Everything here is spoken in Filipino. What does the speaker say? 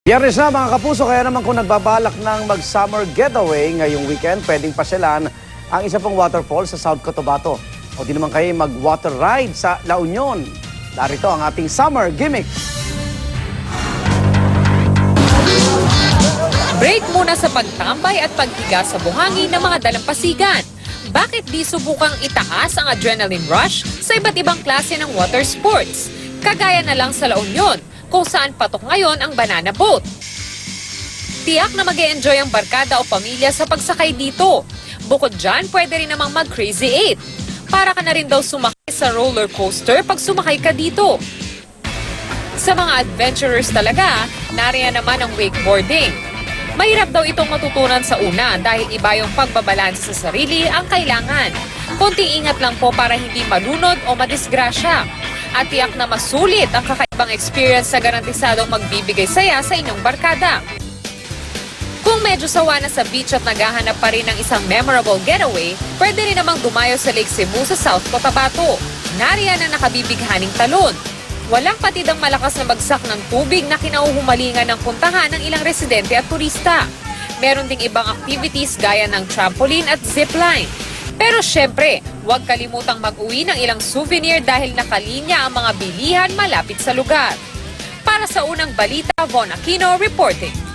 Biyernes na mga kapuso, kaya naman kung nagbabalak ng mag-summer getaway ngayong weekend, pwedeng pasyalan ang isa pong waterfall sa South Cotabato. O di naman kayo mag-water ride sa La Union. Narito ang ating summer gimmick. Break muna sa pagtambay at paghiga sa buhangin ng mga dalampasigan. Bakit di subukang itaas ang adrenaline rush sa iba't ibang klase ng water sports? Kagaya na lang sa La Union, kung saan patok ngayon ang banana boat. Tiyak na mag-e-enjoy ang barkada o pamilya sa pagsakay dito. Bukod dyan, pwede rin namang mag-Crazy 8. Para ka na rin daw sumakay sa roller coaster pag sumakay ka dito. Sa mga adventurers talaga, nariyan naman ang wakeboarding. Mahirap daw itong matutunan sa una dahil iba yung pagbabalanse sa sarili ang kailangan. Konting ingat lang po para hindi malunod o madisgrasya. At tiyak na masulit ang kakaibang experience sa garantisadong magbibigay saya sa inyong barkada. Kung medyo sawa na sa beach at naghahanap pa rin ng isang memorable getaway, pwede rin namang dumayo sa Lake Cebu sa South Cotabato. Nariyan ang nakabibighaning talon. Walang patidang malakas na bagsak ng tubig na kinauhumalingan ng puntahan ng ilang residente at turista. Meron ding ibang activities gaya ng trampoline at zipline. Pero syempre, huwag kalimutang mag-uwi ng ilang souvenir dahil nakalinya ang mga bilihan malapit sa lugar. Para sa unang balita, Von Aquino reporting.